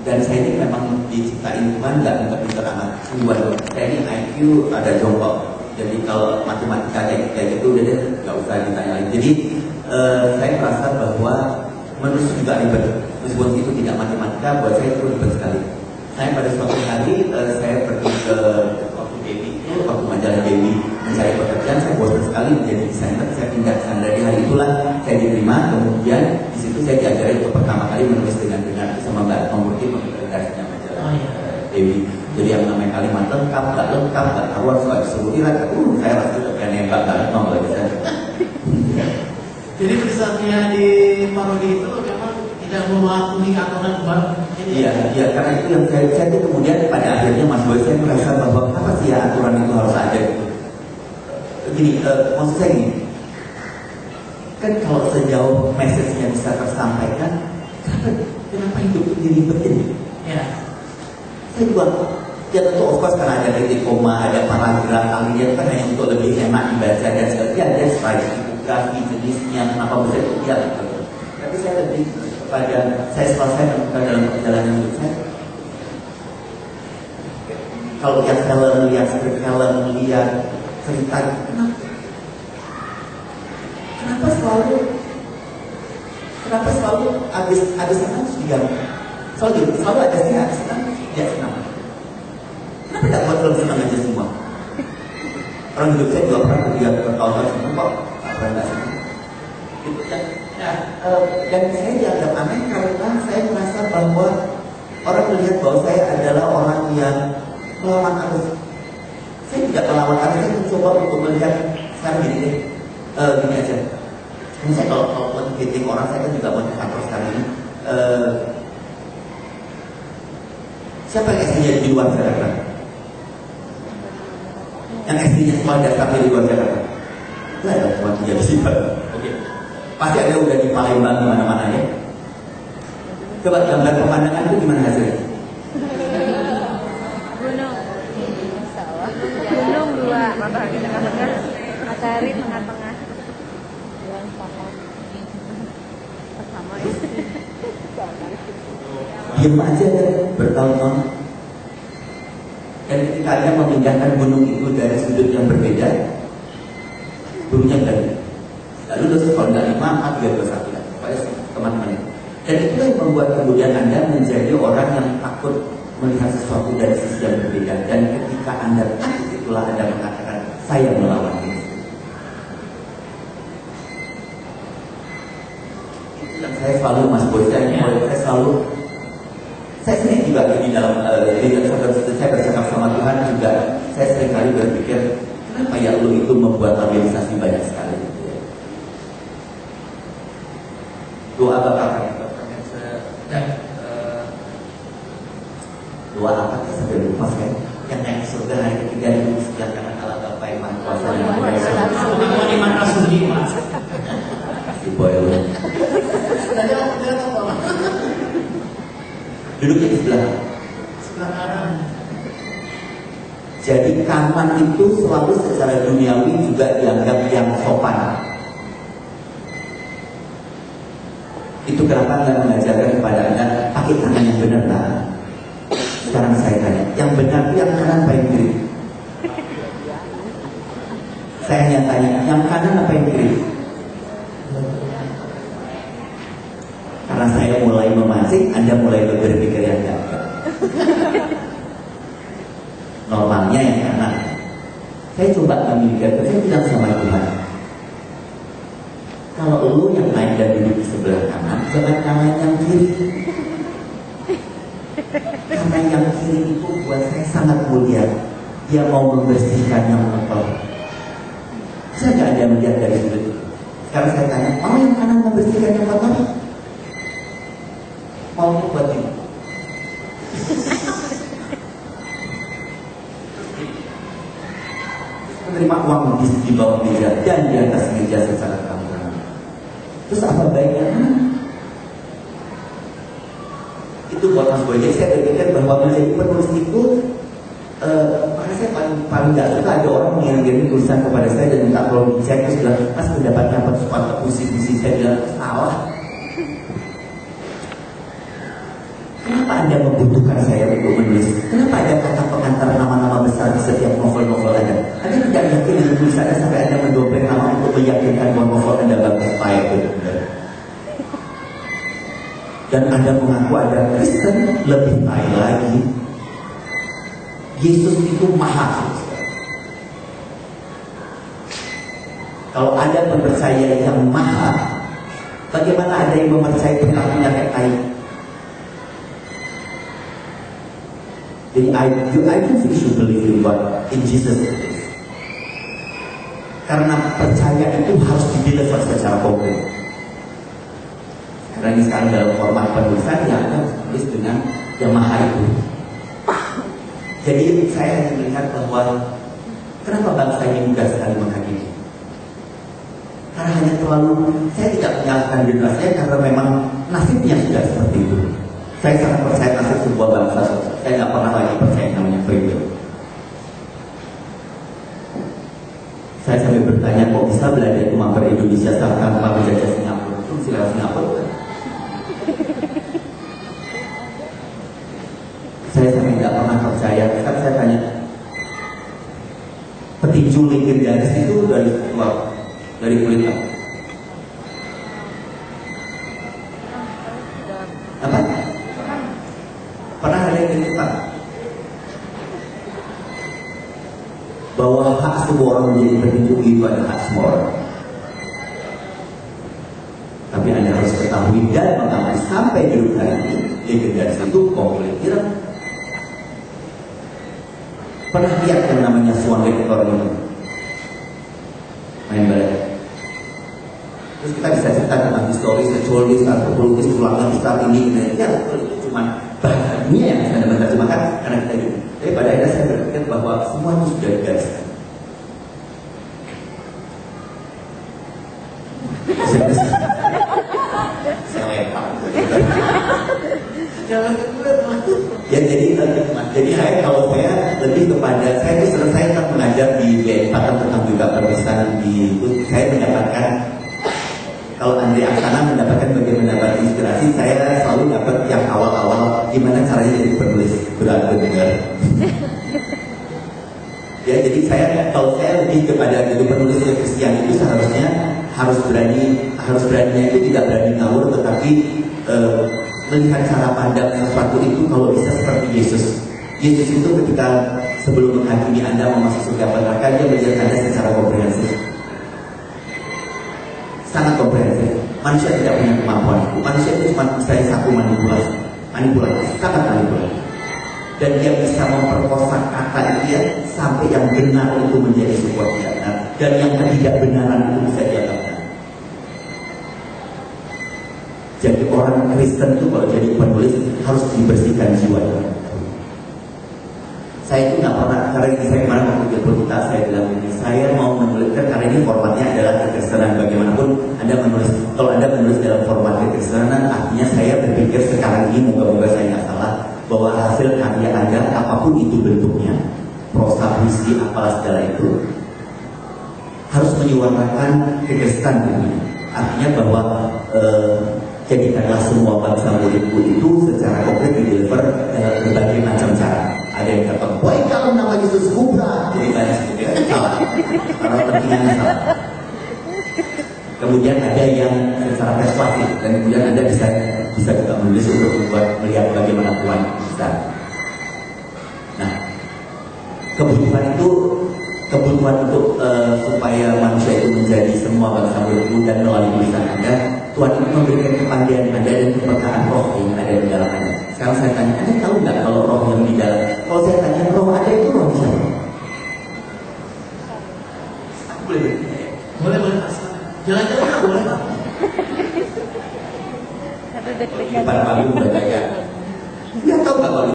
Dan saya ini memang diciptain Tuhan nggak pinter amat. Saya ini IQ ada jongkok. Jadi kalau matematika kayak gitu udah deh nggak usah ditanya lagi. Jadi saya merasa bahwa menulis juga ribet. Meskipun itu tidak matematika, buat saya itu ribet sekali. Saya pada suatu hari saya pergi ke waktu baby itu, waktu majalah baby mencari pekerjaan, saya bosan sekali menjadi desainer. Saya pindah ke sana. Dari hari itulah saya diterima. Kemudian di situ saya diajari untuk pertama kali menulis dengan benar sama Mbak Murti mengintegrasinya majalah baby. Jadi yang namanya kalimat lengkap, nggak tahu soal disuruh irat. Saya rasa udah pengen nembak banget mau lagi saya. Jadi tulisannya di parodi itu memang tidak mematuhi aturan baru. Iya, karena itu yang saya itu kemudian pada akhirnya Mas Boy saya merasa bahwa apa sih ya aturan itu harus ada gitu. Gini, maksud saya gini, kan kalau sejauh message-nya bisa tersampaikan, kenapa hidup itu diribetin? Ya. Saya juga, ya tentu of course karena ada titik koma, ada paragraf, alias kan hanya untuk lebih enak dibaca dan sebagainya, ada slide, tipografi, jenisnya, kenapa bisa itu, ya betul. Tapi saya lebih kepada, saya selesai menemukan dalam perjalanan hidup saya. Kalau lihat film, lihat script film, lihat cerita, kenapa selalu habis senang terus diganti? Selalu ada sih habis senang dia senang. Kenapa tidak buat film senang aja semua? Orang hidup saya juga pernah lihat bertahun-tahun senang kok, nggak pernah nggak senang. Gitu kan? Dan saya dianggap aneh karena saya merasa bahwa orang melihat bahwa saya adalah orang yang melawan arus. Saya tidak melawan arus, saya mencoba untuk melihat sekarang gini deh, gini aja. Ini saya kalau motivating orang, saya kan juga motivator sekali ini. Siapa yang SD-nya di luar Jakarta? Yang SD-nya sekolah dasar di luar Jakarta? Tidak ada, cuma 3 di sini. Oke. Pasti ada udah di Palembang di mana-mana ya. Coba gambar pemandangan itu gimana hasilnya? Gunung. Sawah. Gunung 2. Matahari tengah-tengah. Matahari tengah-tengah. Bulan pohon. Pertama itu. Diam aja dan bertahun-tahun. Dan ketika dia memindahkan gunung itu dari sudut yang berbeda, gunungnya dari lalu dosa kalau nggak 5, 4, 3, 2, 1 supaya teman-teman. Dan itu yang membuat kemudian Anda menjadi orang yang takut melihat sesuatu dari sisi yang berbeda. Dan ketika Anda takut, itulah Anda mengatakan saya melawan ini. Dan saya selalu Mas Boy, saya selalu, saya sendiri juga di dalam saya bercakap sama Tuhan juga, saya seringkali berpikir kenapa ya lu itu membuat organisasi banyak sekali. Doa Bapak doa apa sih sampai lupa saya? Yang naik surga hari ketiga itu sebelah kanan Allah Bapa yang Maha Kuasa yang Maha Esa. Di mana suci Mas? Si boy lu. Duduknya di sebelah kanan. Jadi kanan itu selalu secara duniawi juga dianggap yang sopan. Itu kenapa Anda mengajarkan kepada Anda pakai tangan yang benar lah. Sekarang saya tanya, yang benar itu yang kanan apa yang kiri? Saya hanya tanya, yang kanan apa yang kiri? Karena saya mulai memancing, Anda mulai berpikir yang enggak. Normalnya yang kanan. Saya coba memikirkan, saya bilang sama Tuhan, kalau lu yang naik dan duduk di sebelah kanan, jangan nyalain yang kiri. Karena yang kiri itu buat saya sangat mulia. Dia mau membersihkan yang kotor. Saya nggak ada melihat dari sudut itu. Sekarang saya tanya, mau yang kanan membersihkan yang kotor? Mau buat ini? Menerima uang di bawah meja dan di atas meja secara kamar. Terus apa baiknya? Itu buat Mas Boy. Jadi saya berpikir bahwa menjadi penulis itu, makanya saya paling gak suka ada orang mengirim tulisan kepada saya dan minta tolong dicek, terus bilang, Mas pendapatnya apa, terus pada puisi-puisi saya bilang salah. Kenapa kenapa Anda membutuhkan saya untuk menulis? Kenapa ada kata pengantar nama-nama besar di setiap novel-novel Anda? Anda tidak yakin dengan tulisannya sampai Anda mendompleng nama untuk meyakinkan bahwa novel Anda bagus, baik, benar. Dan Anda mengaku ada Kristen, lebih baik lagi. Yesus itu maha. Kalau Anda mempercayai yang maha, bagaimana ada yang mempercayai tentang penyakit air? Jadi I don't think you should believe in God, in Jesus. Karena percaya itu harus di-deliver secara konkret. Karena ini sekarang dalam format penulisan yang akan tulis dengan yang maha itu. Jadi saya hanya melihat bahwa kenapa bangsa ini mudah sekali menghakimi? Karena hanya terlalu, saya tidak menyalahkan generasinya karena memang nasibnya sudah seperti itu. Saya sangat percaya nasib sebuah bangsa. Saya nggak pernah lagi percaya namanya free will. Saya sampai bertanya, kok bisa Belanda itu mampir Indonesia tanpa menjajah Singapura? Itu mesti lewat Singapura kan? Saya sampai nggak pernah percaya. Kan saya tanya, petinju legendaris itu dari kulit apa? Pernah ada yang cerita bahwa hak semua orang menjadi petinju itu adalah hak semua orang. Tapi Anda harus ketahui dan mengamati sampai hidup hari ini legendaris itu komplit kira. Pernah lihat yang namanya Swan Lake itu main bola? Terus kita bisa cerita tentang historis, seksualis, antropologis, tulangan besar ini, ya itu cuma bahannya yang saya menerjemahkan karena kita hidup. Tapi pada akhirnya saya berpikir bahwa semua itu sudah digariskan. Ya jadi saya kalau saya lebih kepada saya itu selesai kan mengajar di Pakem tentang juga perpisahan di itu saya mendapatkan kalau Andri Aksana mendapatkan bagaimana dapat inspirasi, saya selalu dapat yang awal-awal gimana caranya jadi penulis benar-benar. Ya jadi kalau saya lebih kepada itu penulis Kristen itu seharusnya harus beraninya itu tidak berani ngawur tetapi melihat cara pandang sesuatu itu kalau bisa seperti Yesus. Yesus itu ketika sebelum menghakimi Anda memasuki surga neraka dia melihat Anda secara komprehensif. Sangat komprehensif. Manusia tidak punya kemampuan itu. Manusia itu cuma bisa satu manipulasi, sangat manipulasi. Dan dia bisa memperkosa kata dia sampai yang benar itu menjadi sebuah tidak benar dan yang ketidakbenaran itu bisa dia benar. Jadi orang Kristen itu kalau jadi penulis harus dibersihkan jiwanya. Saya itu nggak pernah, karena ini saya kemarin waktu jemput kita, saya bilang ini, saya mau menuliskan karena ini formatnya adalah kekristenan. Bagaimanapun Anda menulis, kalau Anda menulis dalam format kekristenan, artinya saya berpikir sekarang ini, moga-moga saya nggak salah, bahwa hasil karya Anda, apapun itu bentuknya, prosa, puisi, apalah segala itu, harus menyuarakan kekristenan ini. Artinya bahwa jadikanlah semua bangsa muridku itu secara konkret di-deliver berbagai macam cara. Ada yang kata, wah kalau nama Yesus kubra, jadi banyak sebutnya salah, karena pentingannya salah. Kemudian ada yang secara persuasif, dan kemudian Anda bisa juga menulis untuk membuat melihat bagaimana Tuhan besar. Nah, kebutuhan untuk supaya manusia itu menjadi semua bangsa muridku dan melalui tulisan Anda, Tuhan itu memberikan kepandaian Anda dan kepekaan roh yang ada di dalam Anda. Sekarang saya tanya, Anda tahu nggak kalau roh yang di dalam? Kalau saya tanya roh ada itu roh siapa? Aku boleh? Boleh. Jalan-jalan nggak boleh Pak? Satu detik. Di depan panggung banyak ya. Dia tahu nggak kalau